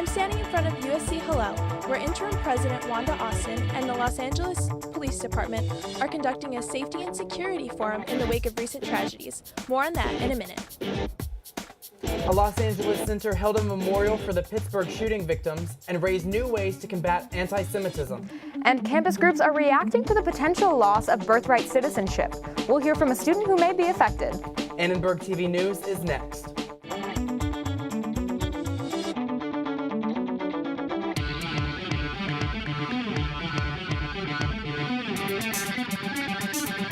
I'm standing in front of USC Hillel, where Interim President Wanda Austin and the Los Angeles Police Department are conducting a safety and security forum in the wake of recent tragedies. More on that in a minute. A Los Angeles center held a memorial for the Pittsburgh shooting victims and raised new ways to combat anti-Semitism. And campus groups are reacting to the potential loss of birthright citizenship. We'll hear from a student who may be affected. Annenberg TV News is next.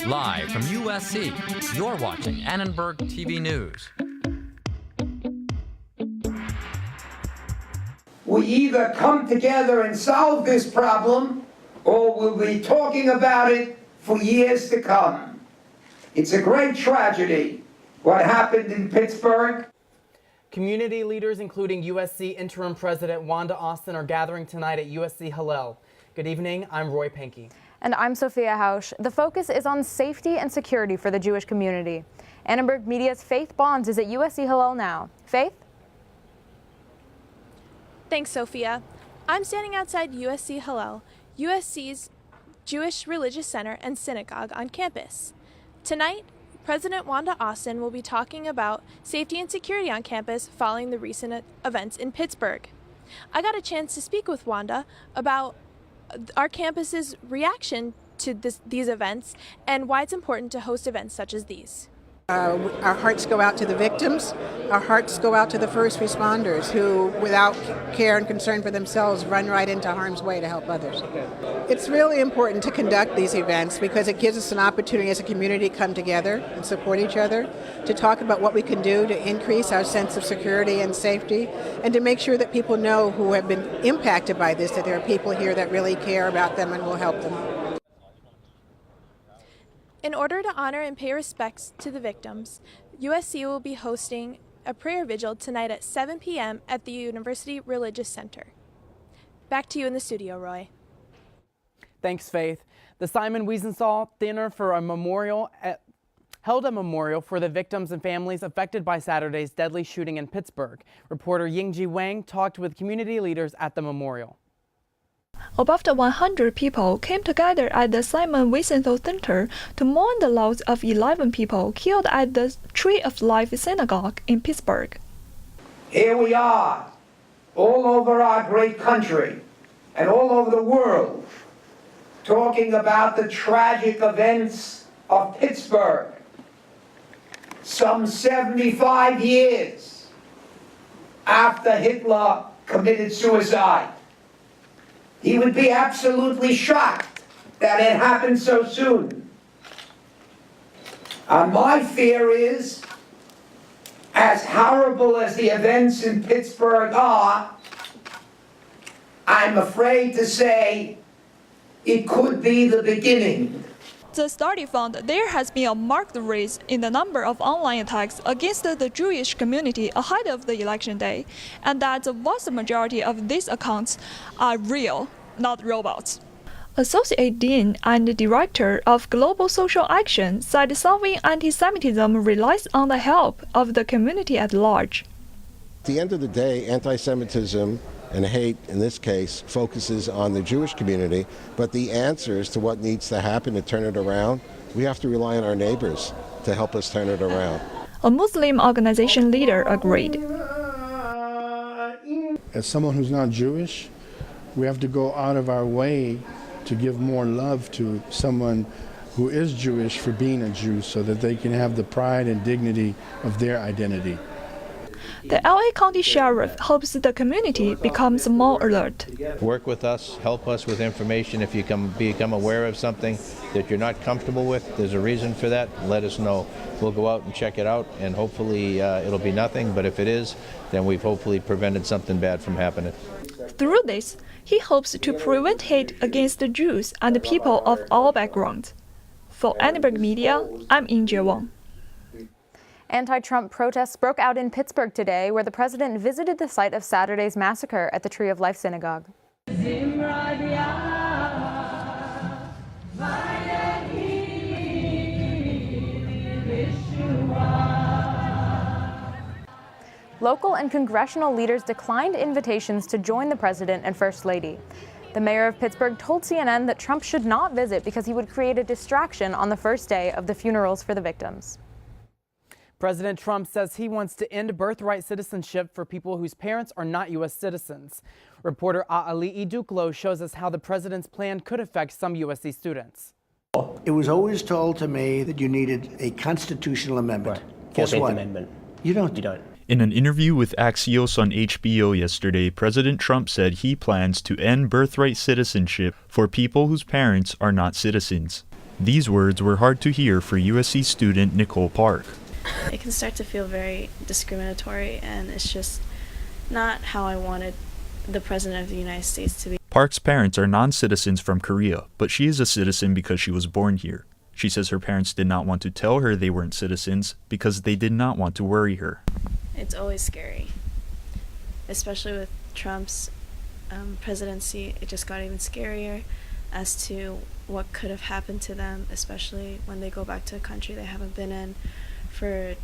Live from USC, you're watching Annenberg TV News. We either come together and solve this problem, or we'll be talking about it for years to come. It's a great tragedy, what happened in Pittsburgh. Community leaders, including USC Interim President Wanda Austin, are gathering tonight at USC Hillel. Good evening, I'm Roy Pankey. And I'm Sophia Hausch. The focus is on safety and security for the Jewish community. Annenberg Media's Faith Bonds is at USC Hillel now. Faith? Thanks, Sophia. I'm standing outside USC Hillel, USC's Jewish Religious Center and Synagogue on campus. Tonight, President Wanda Austin will be talking about safety and security on campus following the recent events in Pittsburgh. I got a chance to speak with Wanda about our campus's reaction to these events and why it's important to host events such as these. Our hearts go out to the victims. Our hearts go out to the first responders who, without care and concern for themselves, run right into harm's way to help others. It's really important to conduct these events because it gives us an opportunity as a community to come together and support each other, to talk about what we can do to increase our sense of security and safety, and to make sure that people know who have been impacted by this, that there are people here that really care about them and will help them. In order to honor and pay respects to the victims, USC will be hosting a prayer vigil tonight at 7 p.m. at the University Religious Center. Back to you in the studio, Roy. Thanks, Faith. The Simon Wiesenthal Theater held a memorial for the victims and families affected by Saturday's deadly shooting in Pittsburgh. Reporter Yingji Wang talked with community leaders at the memorial. About 100 people came together at the Simon Wiesenthal Theater to mourn the loss of 11 people killed at the Tree of Life Synagogue in Pittsburgh. Here we are, all over our great country and all over the world, talking about the tragic events of Pittsburgh. Some 75 years after Hitler committed suicide. He would be absolutely shocked that it happened so soon. My fear is, as horrible as the events in Pittsburgh are, I'm afraid to say it could be the beginning. The study found there has been a marked rise in the number of online attacks against the Jewish community ahead of the election day, and that the vast majority of these accounts are real, not robots. Associate Dean and Director of Global Social Action said solving anti-Semitism relies on the help of the community at large. At the end of the day, anti-Semitism and hate, in this case, focuses on the Jewish community, but the answers to what needs to happen to turn it around, we have to rely on our neighbors to help us turn it around. A Muslim organization leader agreed. As someone who's not Jewish, we have to go out of our way to give more love to someone who is Jewish for being a Jew so that they can have the pride and dignity of their identity. The LA County Sheriff hopes the community becomes more alert. Work with us, help us with information. If you become aware of something that you're not comfortable with, there's a reason for that, let us know. We'll go out and check it out, and hopefully it'll be nothing, but if it is, then we've hopefully prevented something bad from happening. Through this, he hopes to prevent hate against the Jews and people of all backgrounds. For Annenberg Media, I'm Yingji Wang. Anti-Trump protests broke out in Pittsburgh today, where the president visited the site of Saturday's massacre at the Tree of Life Synagogue. local and congressional leaders declined invitations to join the president and First Lady. The mayor of Pittsburgh told CNN that Trump should not visit because he would create a distraction on the first day of the funerals for the victims. President Trump says he wants to end birthright citizenship for people whose parents are not U.S. citizens. Reporter A'ali'i Duklo shows us how the president's plan could affect some USC students. It was always told to me that you needed a constitutional amendment. Right. Guess 14th what? Amendment. You don't. You don't. In an interview with Axios on HBO yesterday, President Trump said he plans to end birthright citizenship for people whose parents are not citizens. These words were hard to hear for USC student Nicole Park. It can start to feel very discriminatory, and it's just not how I wanted the President of the United States to be. Park's parents are non-citizens from Korea, but she is a citizen because she was born here. She says her parents did not want to tell her they weren't citizens because they did not want to worry her. It's always scary, especially with Trump's presidency. It just got even scarier as to what could have happened to them, especially when they go back to a country they haven't been in for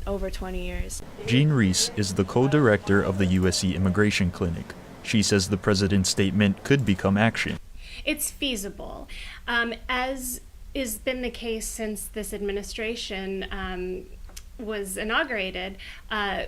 over 20 years. Jean Reese is the co-director of the USC Immigration Clinic. She says the president's statement could become action. It's feasible. As has been the case since this administration was inaugurated,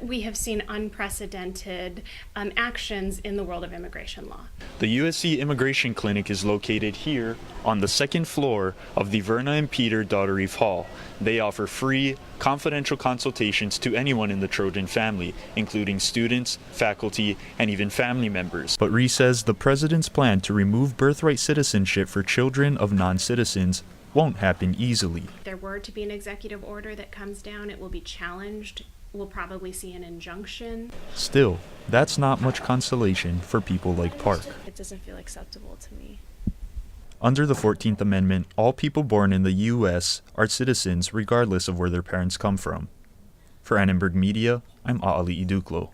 we have seen unprecedented actions in the world of immigration law. The USC Immigration Clinic is located here on the second floor of the Verna and Peter Dottereef Hall. They offer free, confidential consultations to anyone in the Trojan family, including students, faculty, and even family members. But Reese says the president's plan to remove birthright citizenship for children of non-citizens won't happen easily. If there were to be an executive order that comes down, it will be challenged. We'll probably see an injunction. Still, that's not much consolation for people like Park. It doesn't feel acceptable to me. Under the 14th Amendment, all people born in the U.S. are citizens regardless of where their parents come from. For Annenberg Media, I'm A'ali'i Duklo.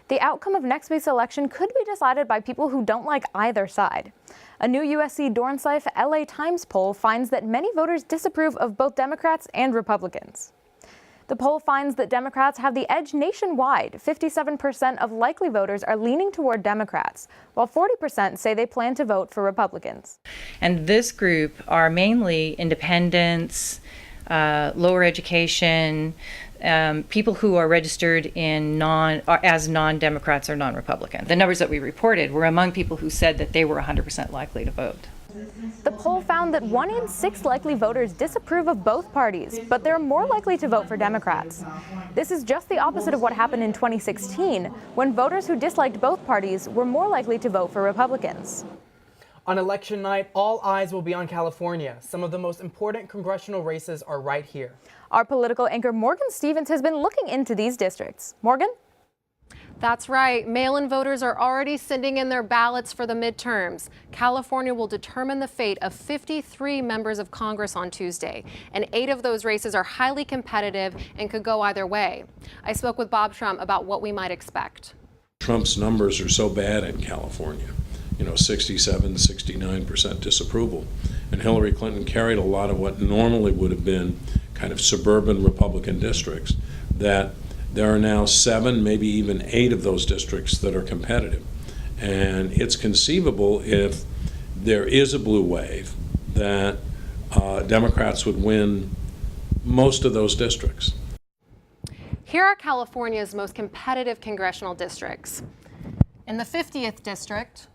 The outcome of next week's election could be decided by people who don't like either side. A new USC Dornsife LA Times poll finds that many voters disapprove of both Democrats and Republicans. The poll finds that Democrats have the edge nationwide. 57% of likely voters are leaning toward Democrats, while 40% say they plan to vote for Republicans. And this group are mainly independents, lower education, people who are registered in as non-Democrats or non-Republican. The numbers that we reported were among people who said that they were 100% likely to vote. The poll found that 1 in 6 likely voters disapprove of both parties, but they're more likely to vote for Democrats. This is just the opposite of what happened in 2016, when voters who disliked both parties were more likely to vote for Republicans. On election night, all eyes will be on California. Some of the most important congressional races are right here. Our political anchor Morgan Stevens has been looking into these districts. Morgan? That's right. Mail-in voters are already sending in their ballots for the midterms. California will determine the fate of 53 members of Congress on Tuesday, and 8 of those races are highly competitive and could go either way. I spoke with Bob Trump about what we might expect. Trump's numbers are so bad in California, 67, 69% disapproval. And Hillary Clinton carried a lot of what normally would have been kind of suburban Republican districts, that there are now 7, maybe even 8 of those districts that are competitive. And it's conceivable, if there is a blue wave, that Democrats would win most of those districts. Here are California's most competitive congressional districts. In the 50th district,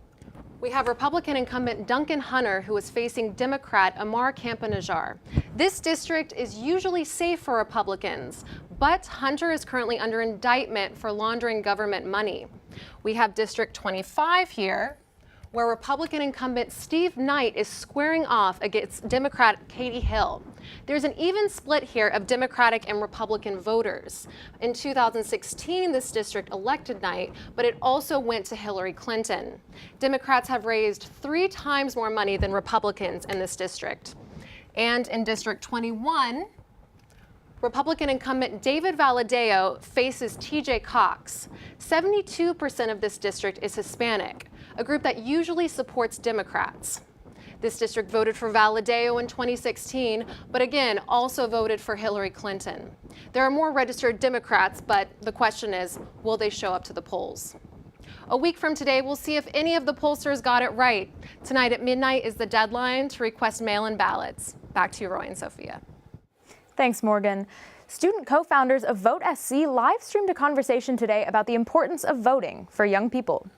we have Republican incumbent Duncan Hunter, who is facing Democrat Amar Campa-Najjar. This district is usually safe for Republicans, but Hunter is currently under indictment for laundering government money. We have District 25 here, where Republican incumbent Steve Knight is squaring off against Democrat Katie Hill. There's an even split here of Democratic and Republican voters. In 2016, this district elected Knight, but it also went to Hillary Clinton. Democrats have raised 3 times more money than Republicans in this district. And in District 21, Republican incumbent David Valadao faces TJ Cox. 72% of this district is Hispanic, a group that usually supports Democrats. This district voted for Valadeo in 2016, but again, also voted for Hillary Clinton. There are more registered Democrats, but the question is, will they show up to the polls? A week from today, we'll see if any of the pollsters got it right. Tonight at midnight is the deadline to request mail-in ballots. Back to you, Roy and Sophia. Thanks, Morgan. Student co-founders of Vote SC live-streamed a conversation today about the importance of voting for young people.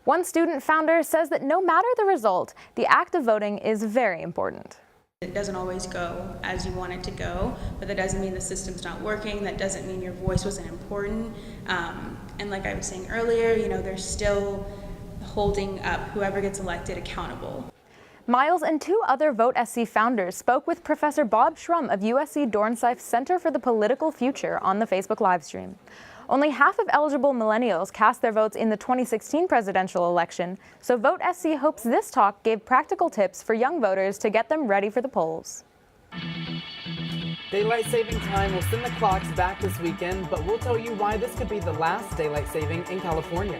One student founder says that no matter the result, the act of voting is very important. It doesn't always go as you want it to go, but that doesn't mean the system's not working. That doesn't mean your voice wasn't important. And like I was saying earlier, they're still holding up whoever gets elected accountable. Miles and two other Vote SC founders spoke with Professor Bob Schrum of USC Dornsife Center for the Political Future on the Facebook livestream. Only half of eligible millennials cast their votes in the 2016 presidential election, so Vote SC hopes this talk gave practical tips for young voters to get them ready for the polls. Daylight saving time will send the clocks back this weekend, but we'll tell you why this could be the last daylight saving in California.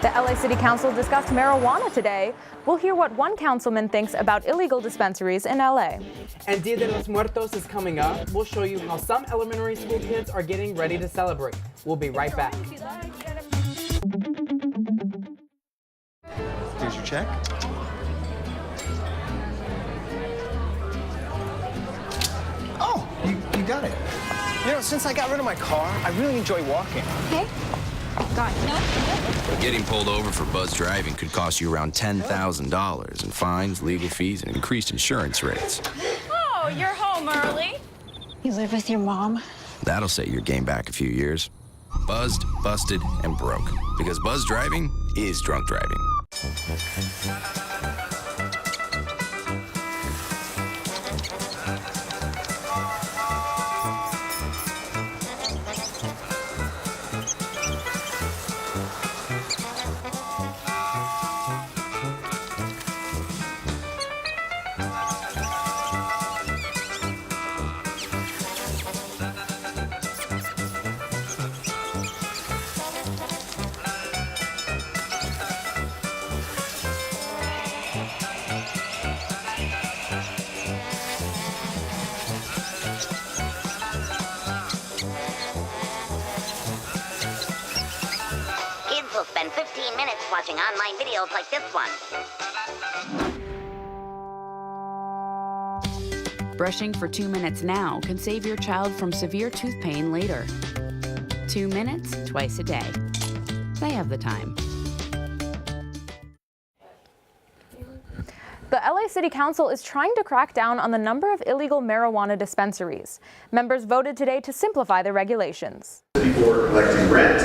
The LA City Council discussed marijuana today. We'll hear what one councilman thinks about illegal dispensaries in LA. And Dia de los Muertos is coming up. We'll show you how some elementary school kids are getting ready to celebrate. We'll be right back. Here's your check. Oh, you got it. Since I got rid of my car, I really enjoy walking. Okay. Got it. No. Getting pulled over for buzz driving could cost you around $10,000 in fines, legal fees, and increased insurance rates. Oh, you're home early. You live with your mom? That'll set your game back a few years. Buzzed, busted, and broke. Because buzz driving is drunk driving. Will spend 15 minutes watching online videos like this one. Brushing for 2 minutes now can save your child from severe tooth pain later. 2 minutes, twice a day. They have the time. The LA City Council is trying to crack down on the number of illegal marijuana dispensaries. Members voted today to simplify the regulations. People are collecting rent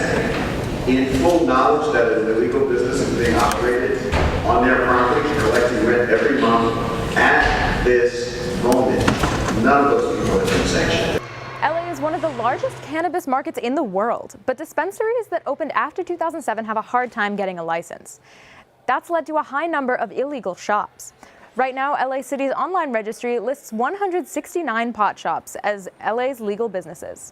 in full knowledge that an illegal business is being operated on their property, collecting rent every month. At this moment, none of those people have been sanctioned. LA is one of the largest cannabis markets in the world, but dispensaries that opened after 2007 have a hard time getting a license. That's led to a high number of illegal shops. Right now, LA City's online registry lists 169 pot shops as LA's legal businesses.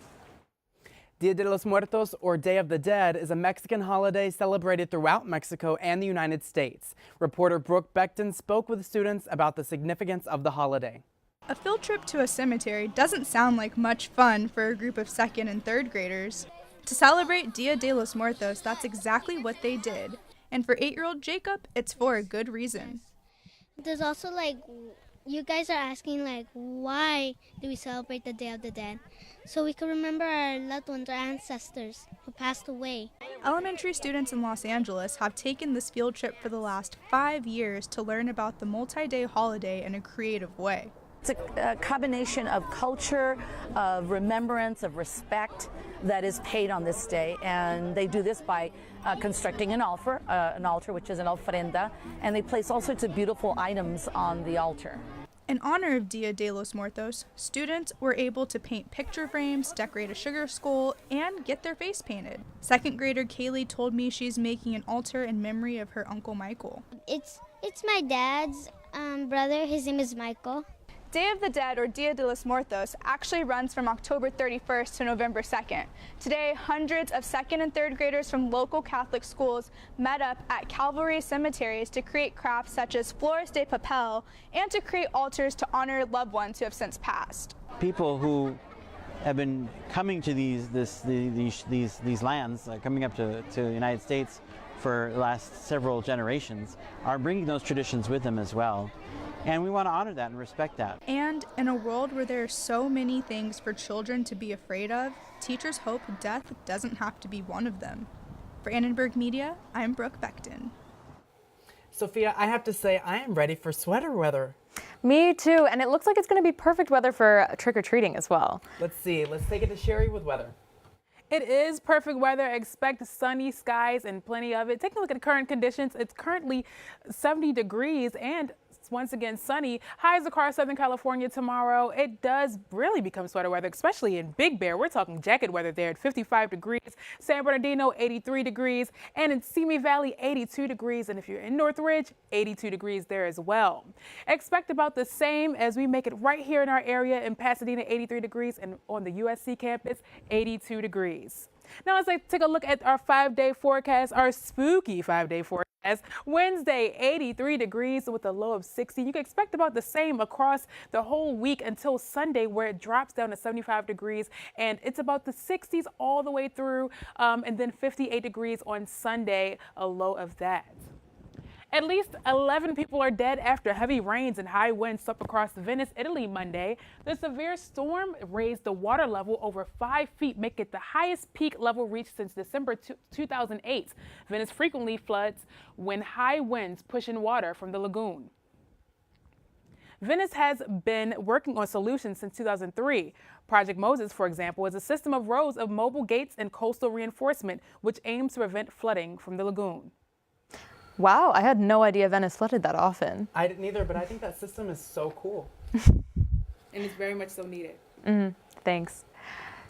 Dia de los Muertos, or Day of the Dead, is a Mexican holiday celebrated throughout Mexico and the United States. Reporter Brooke Beckton spoke with students about the significance of the holiday. A field trip to a cemetery doesn't sound like much fun for a group of 2nd and 3rd graders. To celebrate Dia de los Muertos, that's exactly what they did. And for 8-year-old Jacob, it's for a good reason. There's also you guys are asking why do we celebrate the Day of the Dead? So we can remember our loved ones, our ancestors who passed away. Elementary students in Los Angeles have taken this field trip for the last 5 years to learn about the multi-day holiday in a creative way. It's a combination of culture, of remembrance, of respect that is paid on this day, and they do this by constructing an altar, which is an ofrenda, and they place all sorts of beautiful items on the altar. In honor of Dia de los Muertos, students were able to paint picture frames, decorate a sugar skull, and get their face painted. 2nd grader Kaylee told me she's making an altar in memory of her Uncle Michael. It's my dad's brother. His name is Michael. Day of the Dead, or Dia de los Muertos, actually runs from October 31st to November 2nd. Today, hundreds of 2nd and 3rd graders from local Catholic schools met up at Calvary cemeteries to create crafts such as flores de papel and to create altars to honor loved ones who have since passed. People who have been coming to these lands, coming up to the United States for the last several generations, are bringing those traditions with them as well. And we want to honor that and respect that. And in a world where there are so many things for children to be afraid of, teachers hope death doesn't have to be one of them. For Annenberg Media, I'm Brooke Beckton. Sophia, I have to say, I am ready for sweater weather. Me too, and it looks like it's going to be perfect weather for trick-or-treating as well. Let's see, let's take it to Sherry with weather. It is perfect weather. Expect sunny skies and plenty of it. Taking a look at current conditions, it's currently 70 degrees and once again sunny. Highs across Southern California tomorrow. It does really become sweater weather, especially in Big Bear. We're talking jacket weather there at 55 degrees. San Bernardino, 83 degrees. And in Simi Valley, 82 degrees. And if you're in Northridge, 82 degrees there as well. Expect about the same as we make it right here in our area in Pasadena, 83 degrees. And on the USC campus, 82 degrees. Now let's take a look at our 5-day forecast, our spooky 5-day forecast. Wednesday, 83 degrees with a low of 60. You can expect about the same across the whole week until Sunday, where it drops down to 75 degrees. And it's about the 60s all the way through, and then 58 degrees on Sunday, a low of that. At least 11 people are dead after heavy rains and high winds swept across Venice, Italy Monday. The severe storm raised the water level over 5 feet, making it the highest peak level reached since December 2008. Venice frequently floods when high winds push in water from the lagoon. Venice has been working on solutions since 2003. Project Moses, for example, is a system of rows of mobile gates and coastal reinforcement, which aims to prevent flooding from the lagoon. Wow, I had no idea Venice flooded that often. I didn't either, but I think that system is so cool. And it's very much so needed. Thanks.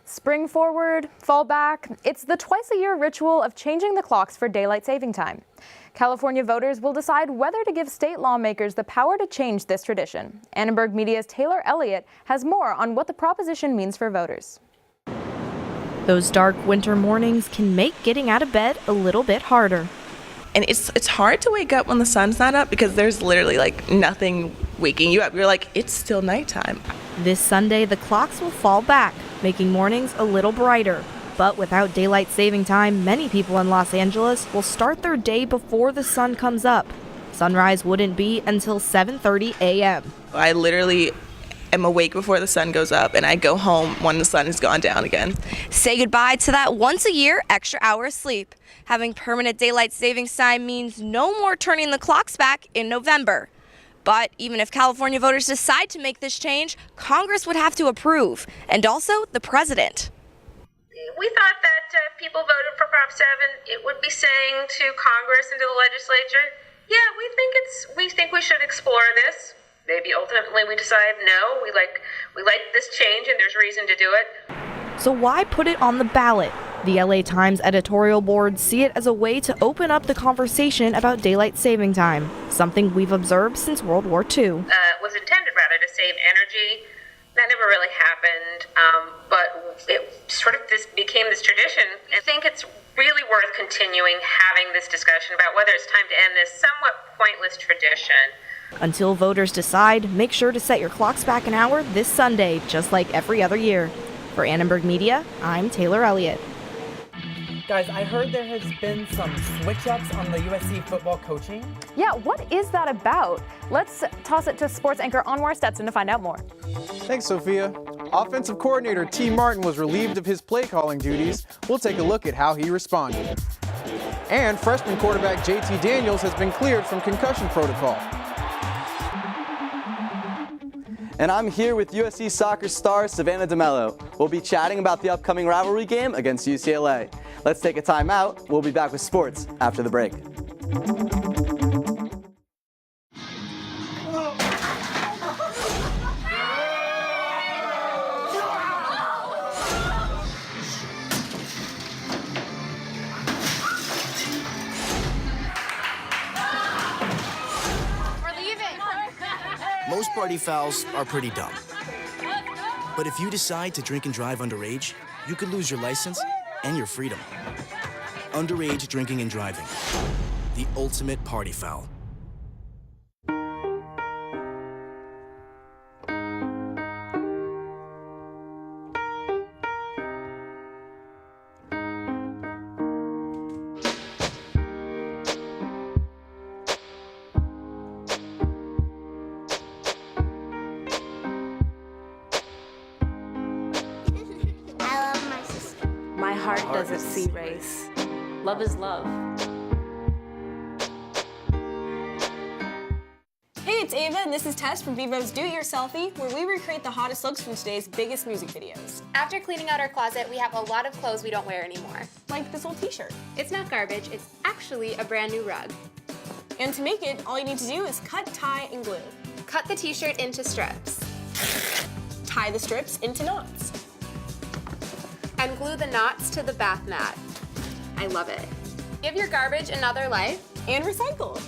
Spring forward, fall back. It's the twice-a-year ritual of changing the clocks for daylight saving time. California voters will decide whether to give state lawmakers the power to change this tradition. Annenberg Media's Taylor Elliott has more on what the proposition means for voters. Those dark winter mornings can make getting out of bed a little bit harder. And it's hard to wake up when the sun's not up because there's literally nothing waking you up. You're like, it's still nighttime. This Sunday, the clocks will fall back, making mornings a little brighter. But without daylight saving time, many people in Los Angeles will start their day before the sun comes up. Sunrise wouldn't be until 7:30 a.m. I literally am awake before the sun goes up, and I go home when the sun has gone down again. Say goodbye to that once-a-year extra hour of sleep. Having permanent daylight savings time means no more turning the clocks back in November. But even if California voters decide to make this change, Congress would have to approve, and also the president. We thought that if people voted for Prop 7, it would be saying to Congress and to the legislature, yeah, we think we should explore this. Maybe ultimately we decide, no, we like this change and there's reason to do it. So why put it on the ballot? The LA Times editorial board see it as a way to open up the conversation about daylight saving time, something we've observed since World War II. Was intended rather to save energy. That never really happened, but it sort of became this tradition. I think it's really worth continuing having this discussion about whether it's time to end this somewhat pointless tradition. Until voters decide, make sure to set your clocks back an hour this Sunday, just like every other year. For Annenberg Media, I'm Taylor Elliott. Guys, I heard there has been some switch-ups on the USC football coaching. Yeah, what is that about? Let's toss it to sports anchor Anwar Stetson to find out more. Thanks, Sophia. Offensive coordinator T. Martin was relieved of his play-calling duties. We'll take a look at how he responded. And freshman quarterback JT Daniels has been cleared from concussion protocol. And I'm here with USC soccer star Savannah DeMello. We'll be chatting about the upcoming rivalry game against UCLA. Let's take a time out. We'll be back with sports after the break. Most party fouls are pretty dumb. But if you decide to drink and drive underage, you could lose your license and your freedom. Underage drinking and driving. The ultimate party foul. My heart doesn't see race. Love is love. Hey, it's Ava, and this is Tess from Vivo's Do It Yourselfie, where we recreate the hottest looks from today's biggest music videos. After cleaning out our closet, we have a lot of clothes we don't wear anymore. Like this old t-shirt. It's not garbage, it's actually a brand new rug. And to make it, all you need to do is cut, tie, and glue. Cut the t-shirt into strips. Tie the strips into knots. And glue the knots to the bath mat. I love it. Give your garbage another life. And recycle.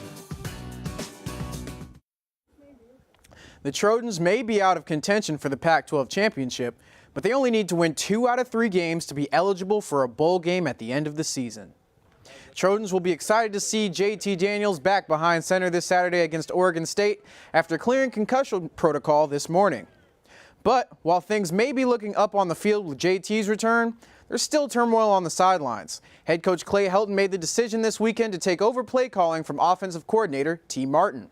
The Trojans may be out of contention for the Pac-12 championship, but they only need to win 2 out of 3 games to be eligible for a bowl game at the end of the season. Trojans will be excited to see JT Daniels back behind center this Saturday against Oregon State after clearing concussion protocol this morning. But while things may be looking up on the field with JT's return, there's still turmoil on the sidelines. Head coach Clay Helton made the decision this weekend to take over play calling from offensive coordinator T. Martin.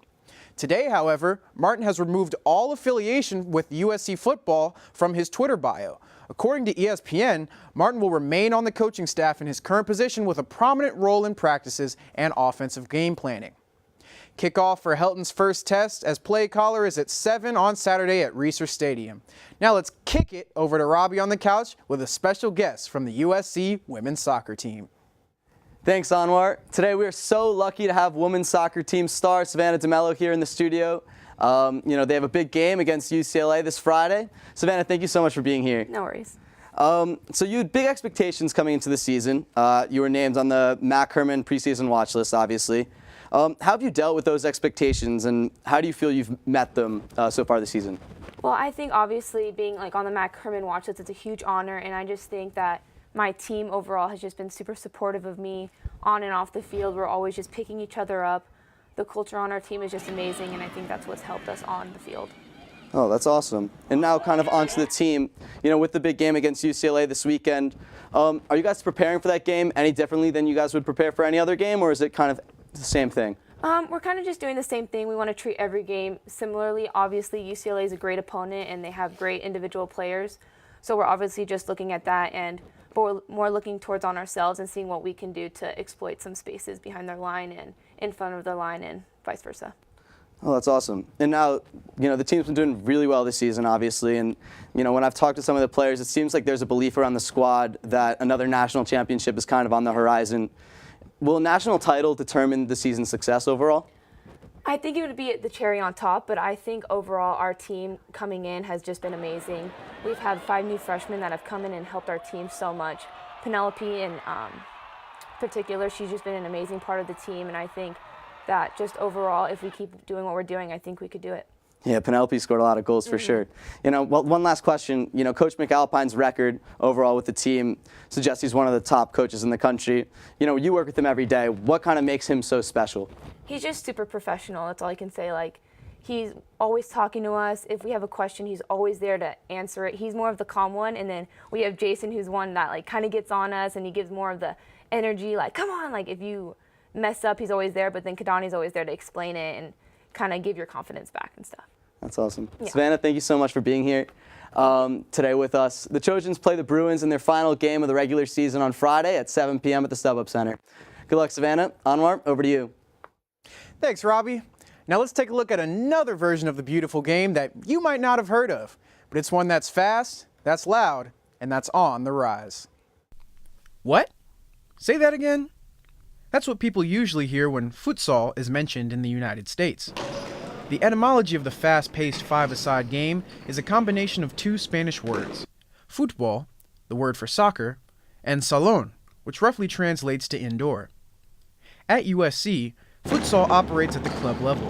Today, however, Martin has removed all affiliation with USC football from his Twitter bio. According to ESPN, Martin will remain on the coaching staff in his current position with a prominent role in practices and offensive game planning. Kickoff for Helton's first test as play caller is at 7 on Saturday at Reser Stadium. Now let's kick it over to Robbie on the couch with a special guest from the USC women's soccer team. Thanks, Anwar. Today we are so lucky to have women's soccer team star Savannah DeMello here in the studio. They have a big game against UCLA this Friday. Savannah, thank you so much for being here. No worries. So you had big expectations coming into the season. You were named on the Mac Herman preseason watch list, obviously. How have you dealt with those expectations, and how do you feel you've met them so far this season? Well, I think obviously being on the Mac Herman watch list, it's a huge honor, and I just think that my team overall has just been super supportive of me on and off the field. We're always just picking each other up. The culture on our team is just amazing, and I think that's what's helped us on the field. Oh, that's awesome. And now kind of onto the team, with the big game against UCLA this weekend. Are you guys preparing for that game any differently than you guys would prepare for any other game, or is it kind of the same thing? We're kind of just doing the same thing. We want to treat every game similarly. Obviously, UCLA is a great opponent, and they have great individual players. So we're obviously just looking at that, and more looking towards on ourselves and seeing what we can do to exploit some spaces behind their line and in front of their line and vice versa. Oh, that's awesome. And now, the team's been doing really well this season, obviously. And, when I've talked to some of the players, it seems like there's a belief around the squad that another national championship is kind of on the horizon. Will a national title determine the season's success overall? I think it would be the cherry on top, but I think overall our team coming in has just been amazing. We've had 5 new freshmen that have come in and helped our team so much. Penelope in particular, she's just been an amazing part of the team, and I think that just overall, if we keep doing what we're doing, I think we could do it. Yeah, Penelope scored a lot of goals for sure. One last question. Coach McAlpine's record overall with the team suggests he's one of the top coaches in the country. You work with him every day. What kind of makes him so special? He's just super professional. That's all I can say. He's always talking to us. If we have a question, he's always there to answer it. He's more of the calm one, and then we have Jason, who's one that kind of gets on us, and he gives more of the energy. Come on, if you mess up, he's always there. But then Kadani's always there to explain it and kind of give your confidence back and stuff. That's awesome. Yeah. Savannah, thank you so much for being here today with us. The Trojans play the Bruins in their final game of the regular season on Friday at 7 p.m. at the StubHub Center. Good luck, Savannah. Anwar, over to you. Thanks, Robbie. Now let's take a look at another version of the beautiful game that you might not have heard of, but it's one that's fast, that's loud, and that's on the rise. What? Say that again? That's what people usually hear when futsal is mentioned in the United States. The etymology of the fast-paced 5-a-side game is a combination of 2 Spanish words, futbol, the word for soccer, and salón, which roughly translates to indoor. At USC, futsal operates at the club level.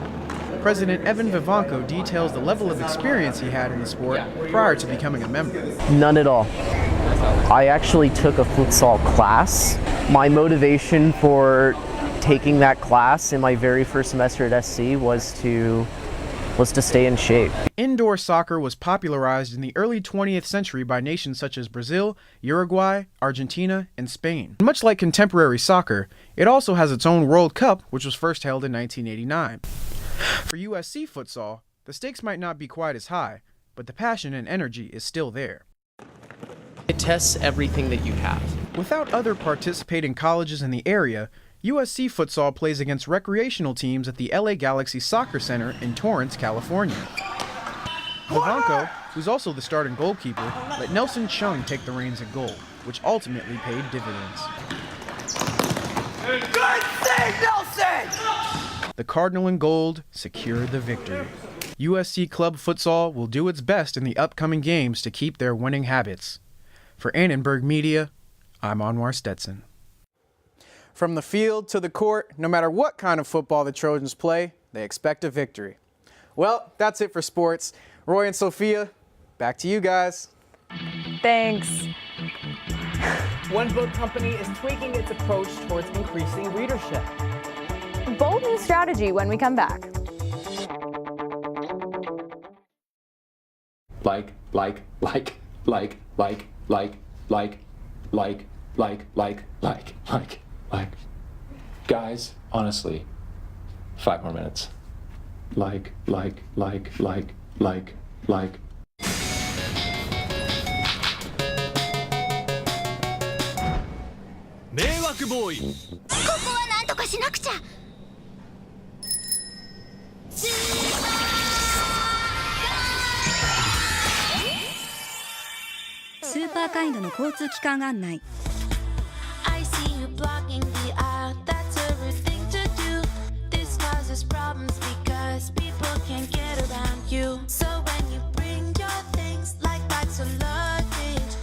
President Evan Vivanco details the level of experience he had in the sport prior to becoming a member. None at all. I actually took a futsal class. My motivation for taking that class in my very first semester at SC was to stay in shape. Indoor soccer was popularized in the early 20th century by nations such as Brazil, Uruguay, Argentina, and Spain. Much like contemporary soccer, it also has its own World Cup, which was first held in 1989. For USC futsal, the stakes might not be quite as high, but the passion and energy is still there. It tests everything that you have. Without other participating colleges in the area, USC futsal plays against recreational teams at the LA Galaxy Soccer Center in Torrance, California. Vivanco, who's also the starting goalkeeper, let Nelson Chung take the reins at goal, which ultimately paid dividends. Good save, Nelson! The Cardinal in gold secured the victory. USC Club Futsal will do its best in the upcoming games to keep their winning habits. For Annenberg Media, I'm Anwar Stetson. From the field to the court, no matter what kind of football the Trojans play, they expect a victory. Well, that's it for sports. Roy and Sophia, back to you guys. Thanks. One book company is tweaking its approach towards increasing readership. Bold new strategy when we come back. Like. Guys, honestly, 5 more minutes. Like. 迷惑ボーイ。ここはなんとかしなくちゃ。スーパーカインドの交通機関案内。I see you blocking the aisle. That's a rude thing to do. This causes problems because people can't get around you. So when you bring your things like bags or luggage,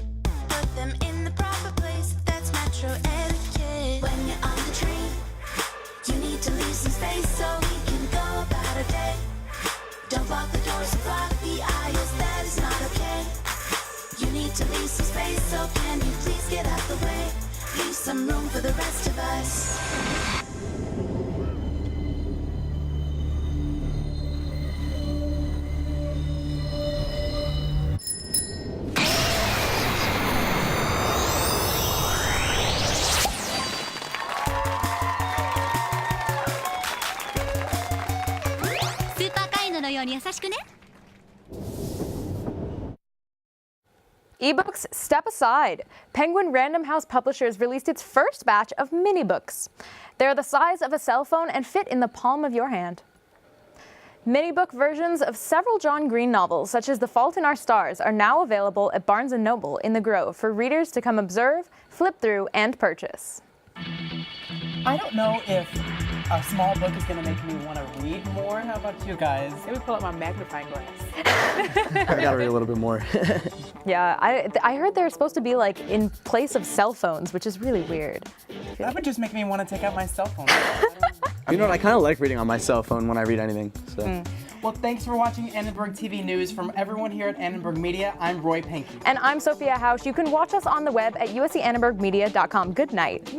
put them in the proper place. That's metro etiquette. When you're on the train, you need to leave some space so we can go about our day. Don't block the doors or block the aisles. That is not okay. You need to leave some space, so can you please get out the way? Leave some room for the rest of us. Super Kind のように優しくね。Ebooks step aside. Penguin Random House Publishers released its first batch of mini books. They're the size of a cell phone and fit in the palm of your hand. Mini book versions of several John Green novels, such as The Fault in Our Stars, are now available at Barnes & Noble in the Grove for readers to come observe, flip through, and purchase. I don't know if a small book is going to make me want to read more. How about you guys? Let me pull up my magnifying glass. I gotta read a little bit more. Yeah, I heard they're supposed to be like in place of cell phones, which is really weird. That would just make me want to take out my cell phone. You know what? I kind of like reading on my cell phone when I read anything. So. Well, thanks for watching Annenberg TV News. From everyone here at Annenberg Media, I'm Roy Pankey. And I'm Sophia Hausch. You can watch us on the web at uscannenbergmedia.com. Good night.